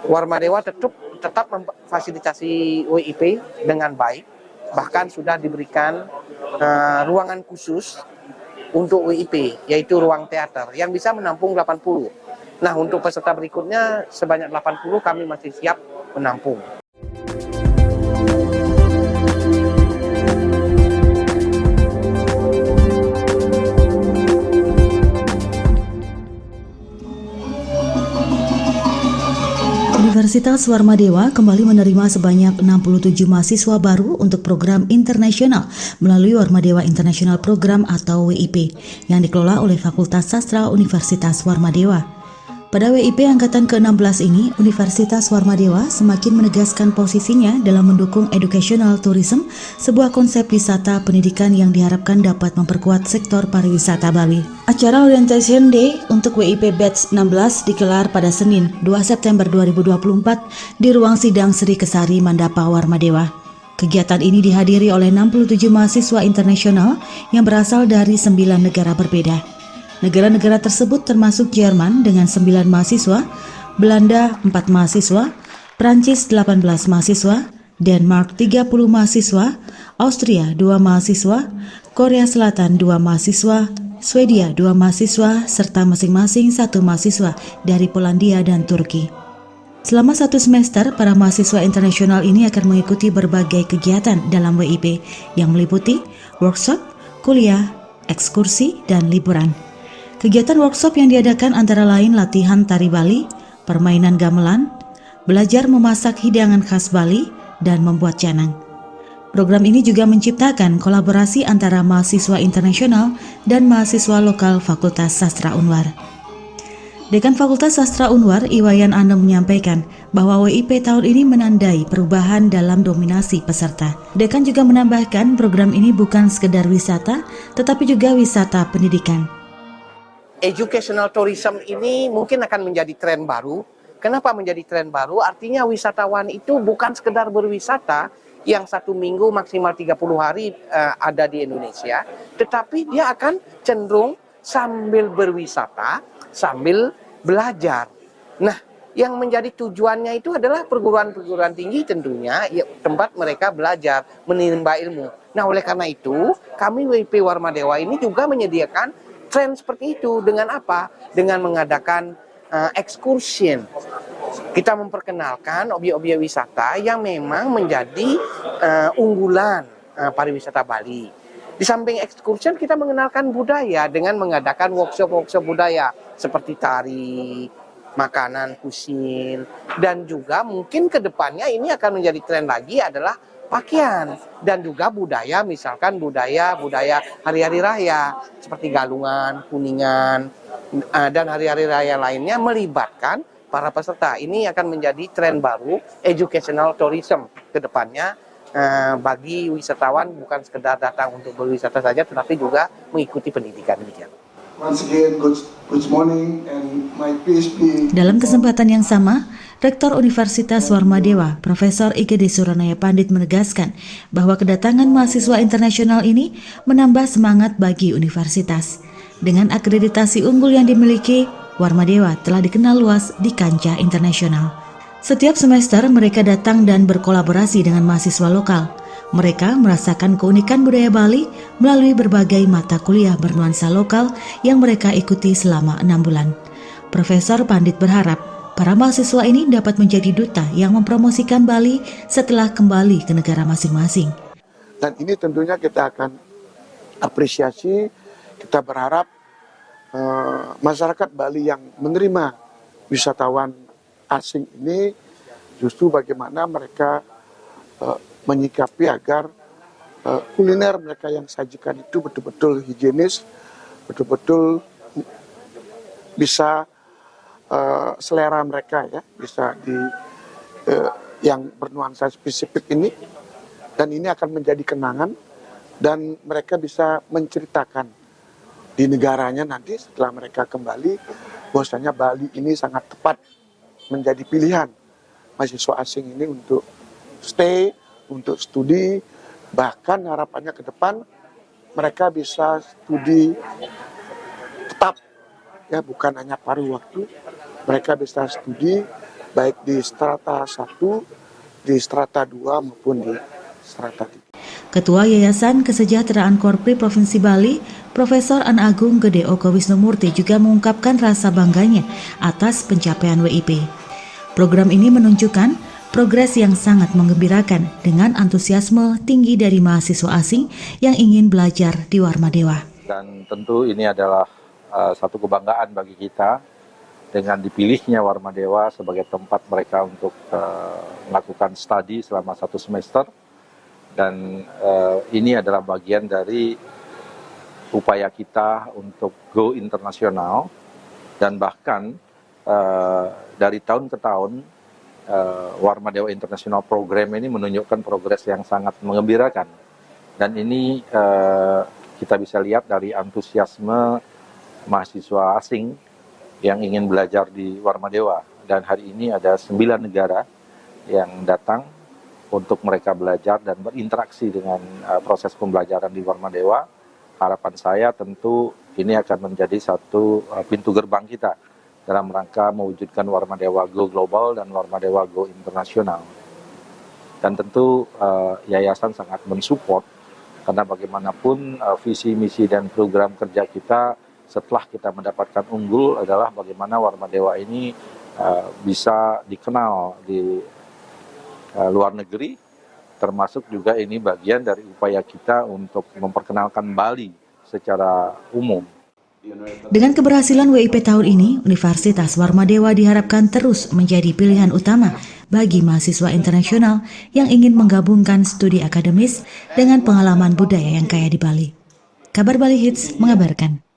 Warmadewa tetap memfasilitasi WIP dengan baik, bahkan sudah diberikan ruangan khusus untuk WIP, yaitu ruang teater yang bisa menampung 80. Nah, untuk peserta berikutnya sebanyak 80 kami masih siap menampung. Universitas Warmadewa kembali menerima sebanyak 67 mahasiswa baru untuk program internasional melalui Warmadewa International Program atau WIP yang dikelola oleh Fakultas Sastra Universitas Warmadewa. Pada WIP angkatan ke-16 ini, Universitas Warmadewa semakin menegaskan posisinya dalam mendukung educational tourism, sebuah konsep wisata pendidikan yang diharapkan dapat memperkuat sektor pariwisata Bali. Acara Orientation Day untuk WIP Batch 16 digelar pada Senin, 2 September 2024 di Ruang Sidang Sri Kesari Mandapa Warmadewa. Kegiatan ini dihadiri oleh 67 mahasiswa internasional yang berasal dari 9 negara berbeda. Negara-negara tersebut termasuk Jerman dengan 9 mahasiswa, Belanda 4 mahasiswa, Prancis 18 mahasiswa, Denmark 30 mahasiswa, Austria 2 mahasiswa, Korea Selatan 2 mahasiswa, Swedia 2 mahasiswa, serta masing-masing 1 mahasiswa dari Polandia dan Turki. Selama 1 semester, para mahasiswa internasional ini akan mengikuti berbagai kegiatan dalam WIP yang meliputi workshop, kuliah, ekskursi, dan liburan. Kegiatan workshop yang diadakan antara lain latihan tari Bali, permainan gamelan, belajar memasak hidangan khas Bali, dan membuat canang. Program ini juga menciptakan kolaborasi antara mahasiswa internasional dan mahasiswa lokal Fakultas Sastra Unwar. Dekan Fakultas Sastra Unwar, Iwayan Anem menyampaikan bahwa WIP tahun ini menandai perubahan dalam dominasi peserta. Dekan juga menambahkan program ini bukan sekedar wisata, tetapi juga wisata pendidikan. Educational tourism ini mungkin akan menjadi tren baru. Kenapa menjadi tren baru? Artinya wisatawan itu bukan sekedar berwisata yang 1 minggu maksimal 30 hari ada di Indonesia, tetapi dia akan cenderung sambil berwisata, sambil belajar. Nah, yang menjadi tujuannya itu adalah perguruan-perguruan tinggi tentunya, ya, tempat mereka belajar, menimba ilmu. Nah, oleh karena itu, kami WIP Warmadewa ini juga menyediakan tren seperti itu. Dengan apa? Dengan mengadakan excursion. Kita memperkenalkan objek-objek wisata yang memang menjadi unggulan pariwisata Bali. Di samping excursion, kita mengenalkan budaya dengan mengadakan workshop-workshop budaya seperti tari, makanan, kusin, dan juga mungkin ke depannya ini akan menjadi tren lagi adalah pakaian dan juga budaya, misalkan budaya hari-hari raya seperti Galungan, Kuningan, dan hari-hari raya lainnya melibatkan para peserta. Ini akan menjadi tren baru educational tourism ke depannya bagi wisatawan, bukan sekedar datang untuk berwisata saja tetapi juga mengikuti pendidikan demikian. Once again, good morning and my peace be. Dalam kesempatan yang sama, Rektor Universitas Warmadewa, Profesor IGD Suranaya Pandit menegaskan bahwa kedatangan mahasiswa internasional ini menambah semangat bagi universitas. Dengan akreditasi unggul yang dimiliki, Warmadewa telah dikenal luas di kancah internasional. Setiap semester mereka datang dan berkolaborasi dengan mahasiswa lokal. Mereka merasakan keunikan budaya Bali melalui berbagai mata kuliah bernuansa lokal yang mereka ikuti selama 6 bulan. Profesor Pandit berharap para mahasiswa ini dapat menjadi duta yang mempromosikan Bali setelah kembali ke negara masing-masing. Dan ini tentunya kita akan apresiasi, kita berharap masyarakat Bali yang menerima wisatawan asing ini justru bagaimana mereka menyikapi agar kuliner mereka yang sajikan itu betul-betul higienis, betul-betul bisa selera mereka ya, bisa di yang bernuansa spesifik ini, dan ini akan menjadi kenangan dan mereka bisa menceritakan di negaranya nanti setelah mereka kembali bahwasanya Bali ini sangat tepat menjadi pilihan mahasiswa asing ini untuk stay, untuk studi, bahkan harapannya ke depan mereka bisa studi tetap ya, bukan hanya paruh waktu, mereka bisa studi baik di strata 1, di strata 2 maupun di strata 3. Ketua Yayasan Kesejahteraan Korpri Provinsi Bali, Profesor An Agung Gede Oko Wisnumurti juga mengungkapkan rasa bangganya atas pencapaian WIP. Program ini menunjukkan progres yang sangat menggembirakan dengan antusiasme tinggi dari mahasiswa asing yang ingin belajar di Warmadewa. Dan tentu ini adalah satu kebanggaan bagi kita dengan dipilihnya Warmadewa sebagai tempat mereka untuk melakukan studi selama 1 semester. Dan ini adalah bagian dari upaya kita untuk go internasional, dan bahkan dari tahun ke tahun Warmadewa International Program ini menunjukkan progres yang sangat menggembirakan. Dan ini kita bisa lihat dari antusiasme mahasiswa asing yang ingin belajar di Warmadewa. Dan hari ini ada 9 negara yang datang untuk mereka belajar dan berinteraksi dengan proses pembelajaran di Warmadewa. Harapan saya tentu ini akan menjadi satu pintu gerbang kita dalam rangka mewujudkan Warmadewa Go Global dan Warmadewa Go Internasional. Dan tentu yayasan sangat mensupport, karena bagaimanapun visi, misi, dan program kerja kita setelah kita mendapatkan unggul adalah bagaimana Warmadewa ini bisa dikenal di luar negeri, termasuk juga ini bagian dari upaya kita untuk memperkenalkan Bali secara umum. Dengan keberhasilan WIP tahun ini, Universitas Warmadewa diharapkan terus menjadi pilihan utama bagi mahasiswa internasional yang ingin menggabungkan studi akademis dengan pengalaman budaya yang kaya di Bali. Kabar Bali Hits mengabarkan.